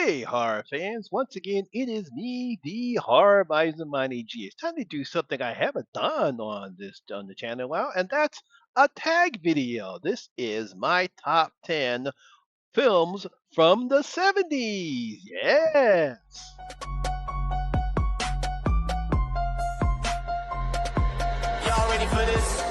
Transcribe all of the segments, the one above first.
Hey, horror fans! Once again, it is me, the horror Mighty G. It's time to do something I haven't done on the channel in a while, and that's a tag video. This is my top 10 films from the 70s. Yes. Y'all ready for this?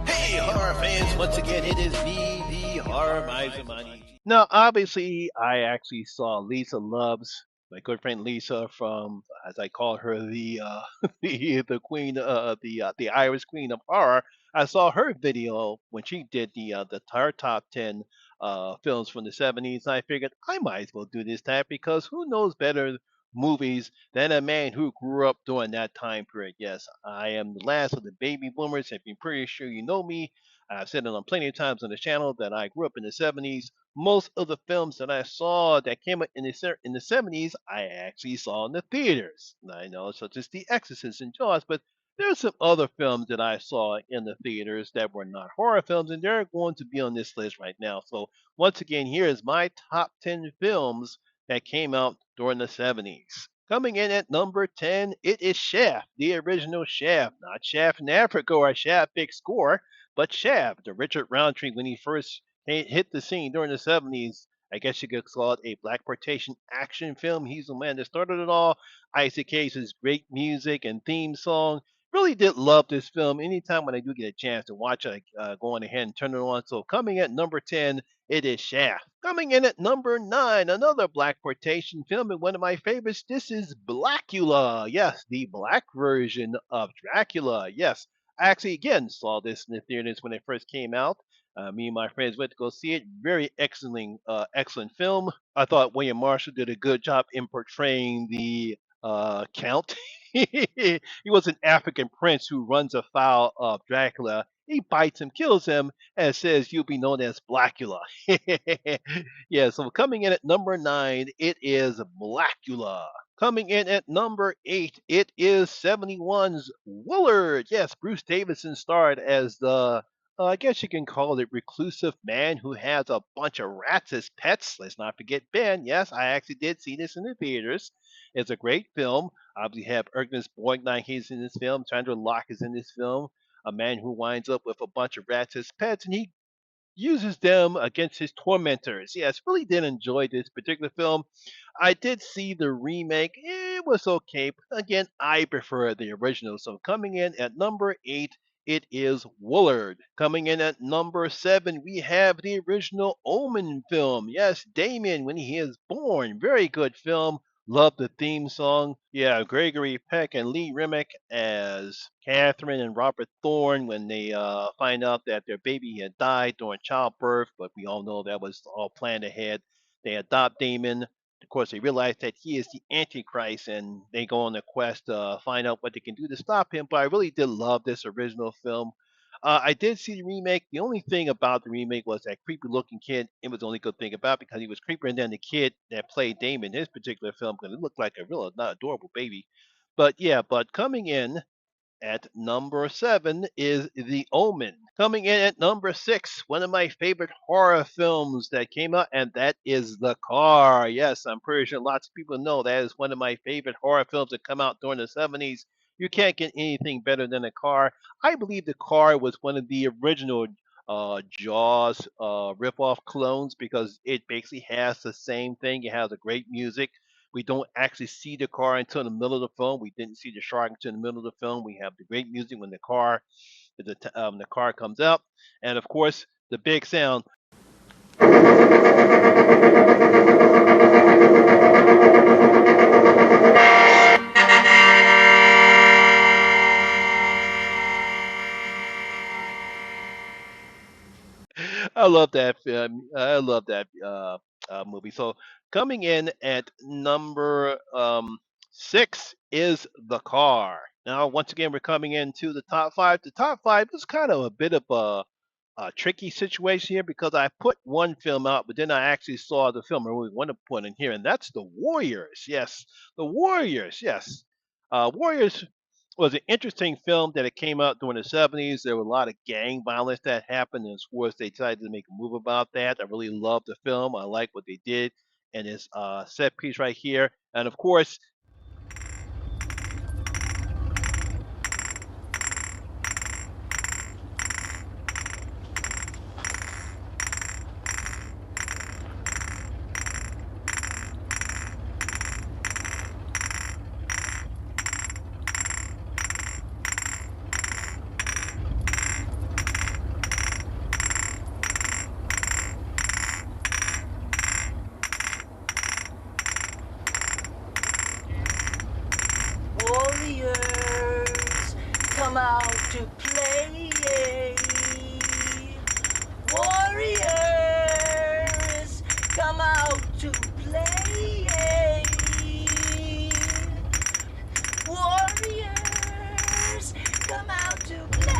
Hey, horror fans! Once again, it is me, the horror Mighty G. Now, obviously, I actually saw Lisa Loves, my good friend Lisa from, as I call her, the the queen, the Irish queen of horror. I saw her video when she did her top 10 films from the 70s. And I figured I might as well do this time because who knows better movies than a man who grew up during that time period. Yes, I am the last of the baby boomers. If you're pretty sure you know me, I've said it on plenty of times on the channel that I grew up in the 70s. Most of the films that I saw that came out in the 70s, I actually saw in the theaters. I know, such as The Exorcist and Jaws, but there's some other films that I saw in the theaters that were not horror films, and they're going to be on this list right now. So, once again, here is my top 10 films that came out during the 70s. Coming in at number 10, it is Shaft, the original Shaft, not Shaft in Africa or Shaft Big Score, but Shaft, the Richard Roundtree when he first hit the scene during the 70s. I guess you could call it a black exploitation action film. He's the man that started it all. Isaac Hayes' great music and theme song. Really did love this film. Anytime when I do get a chance to watch it, I go on ahead and turn it on. So coming at number 10, it is Shaft. Coming in at number 9, another black exploitation film and one of my favorites. This is Blackula. Yes, the black version of Dracula. Yes, I actually again saw this in the theaters when it first came out. Me and my friends went to go see it. Very excellent film. I thought William Marshall did a good job in portraying the Count. He was an African prince who runs afoul of Dracula. He bites him, kills him, and says, "You'll be known as Blackula." Yeah, so coming in at number 9, it is Blackula. Coming in at number 8, it is 71's Willard. Yes, Bruce Davison starred as the, I guess you can call it reclusive man who has a bunch of rats as pets. Let's not forget Ben. Yes, I actually did see this in the theaters. It's a great film. Obviously, have Ernest Borgnine, he's in this film. Sandra Locke is in this film. A man who winds up with a bunch of rats as pets, and he uses them against his tormentors. Yes, really did enjoy this particular film. I did see the remake. It was okay. But again, I prefer the original. So coming in at number 8, it is Woolard. Coming in at number 7, we have the original Omen film. Yes, Damien when he is born. Very good film. Love the theme song. Yeah, Gregory Peck and Lee Remick as Catherine and Robert Thorne when they find out that their baby had died during childbirth, but we all know that was all planned ahead. They adopt Damon. Of course, they realize that he is the Antichrist, and they go on a quest to find out what they can do to stop him. But I really did love this original film. I did see the remake. The only thing about the remake was that creepy looking kid. It was the only good thing about it because he was creepier than the kid that played Damon in this particular film because it looked like a real not adorable baby. But yeah, but coming in at number 7 is The Omen. Coming in at number 6, one of my favorite horror films that came out, and that is The Car. Yes, I'm pretty sure lots of people know that is one of my favorite horror films that come out during the 70s. You can't get anything better than The Car. I believe The Car was one of the original Jaws ripoff clones because it basically has the same thing. It has a great music. We don't actually see the car until the middle of the film. We didn't see the shark until the middle of the film. We have the great music when the car comes out, and of course the big sound. I love that film. I love that movie. So coming in at number 6 is The Car. Now, once again, we're coming into the top 5. The top 5 is kind of a bit of a tricky situation here because I put one film out, but then I actually saw the film I really want to put in here, and that's The Warriors. Yes, The Warriors. Yes, Warriors was an interesting film that it came out during the 70's. There was a lot of gang violence that happened, and of course they decided to make a move about that. I really loved the film. I like what they did, and this set piece right here, and of course Warriors, come out to play. Warriors, come out to play. Warriors, come out to play.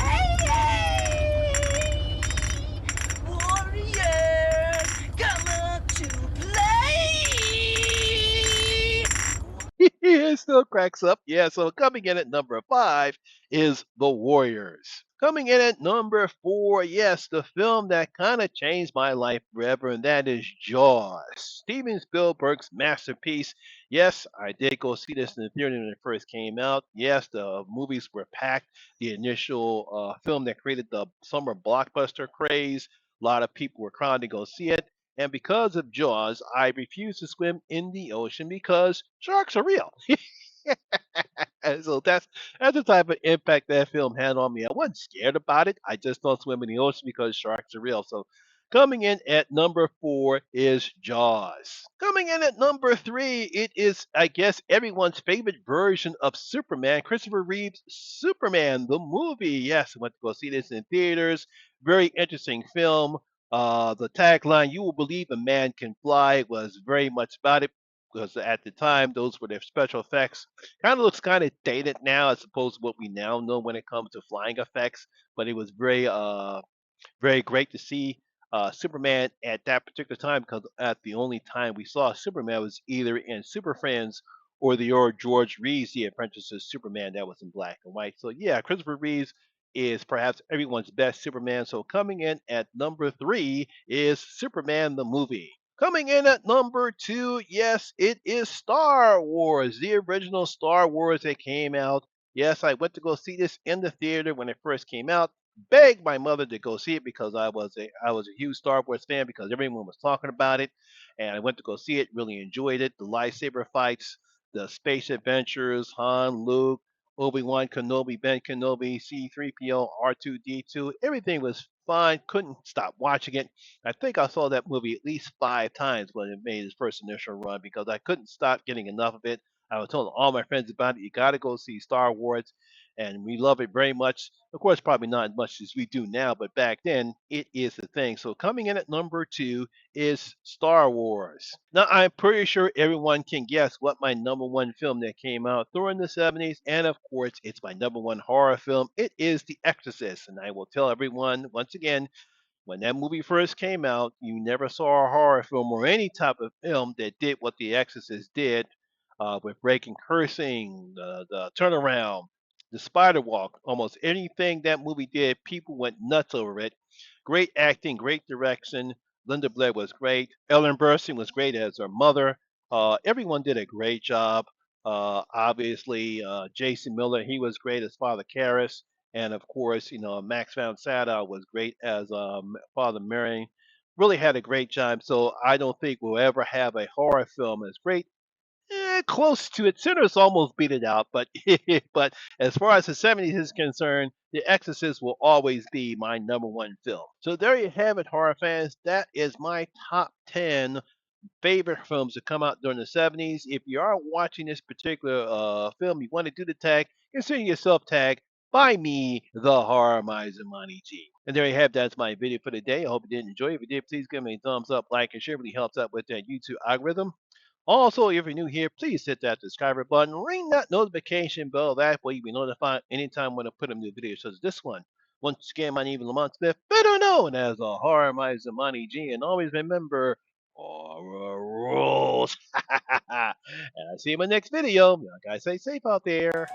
Warriors, come out to play. it still cracks up. Yeah, so coming in at number five is The Warriors. Coming in at number four, yes, the film that kind of changed my life forever, and that is Jaws. Steven Spielberg's masterpiece. Yes, I did go see this in the theater when it first came out. Yes, the movies were packed. The initial film that created the summer blockbuster craze. A lot of people were crowding to go see it. And because of Jaws, I refuse to swim in the ocean because sharks are real. And so that's the type of impact that film had on me. I wasn't scared about it. I just don't swim in the ocean because sharks are real. So coming in at number four is Jaws. Coming in at number three, it is, I guess, everyone's favorite version of Superman, Christopher Reeve's Superman, the movie. Yes, I went to go see this in theaters. Very interesting film. The tagline, "You will believe a man can fly," was very much about it because at the time, those were their special effects. Kind of looks kind of dated now as opposed to what we now know when it comes to flying effects, but it was very great to see Superman at that particular time because at the only time we saw Superman was either in Super Friends or the old George Reeves, The Apprentice's Superman that was in black and white. So yeah, Christopher Reeves is perhaps everyone's best Superman. So coming in at number three is Superman the movie. Coming in at number two, yes, it is Star Wars, the original Star Wars that came out. Yes, I went to go see this in the theater when it first came out. Begged my mother to go see it because I was a huge Star Wars fan because everyone was talking about it, and I went to go see it. Really enjoyed it. The lightsaber fights, the space adventures, Han, Luke, Obi-Wan Kenobi, Ben Kenobi, C-3PO, R2-D2. Everything was fine. Couldn't stop watching it. I think I saw that movie at least five times when it made its first initial run because I couldn't stop getting enough of it. I was telling all my friends about it. You got to go see Star Wars, and we love it very much. Of course, probably not as much as we do now, but back then it is the thing. So coming in at number two is Star Wars. Now I'm pretty sure everyone can guess what my number one film that came out during the 70's, and of course it's my number one horror film. It is The Exorcist, and I will tell everyone once again when that movie first came out, you never saw a horror film or any type of film that did what The Exorcist did with breaking cursing, the turnaround, the spider walk. Almost anything that movie did, people went nuts over it. Great acting, great direction. Linda Blair was great. Ellen Burstyn was great as her mother. Everyone did a great job. Obviously, Jason Miller, he was great as Father Karras. And of course, Max von Sydow was great as Father Marion. Really had a great time. So I don't think we'll ever have a horror film as great. Close to it. Sinners almost beat it out, but but as far as the 70's is concerned, The Exorcist will always be my number one film. So there you have it, horror fans. That is my top 10 favorite films that come out during the 70's. If you are watching this particular film, you want to do the tag, consider yourself tagged by me, the Horror Miser Monty G. And there you have that's my video for today. I hope you did enjoy it. If you did, please give me a thumbs up, like, and share. It really helps out with that YouTube algorithm. Also, if you're new here, please hit that subscriber button, ring that notification bell. That way you'll be notified anytime when I put a new video such as this one. Once again, my name is Lamont Smith, better known as the Horror Mizamani G, and always remember horror rules. And I'll see you in my next video. You guys stay safe out there.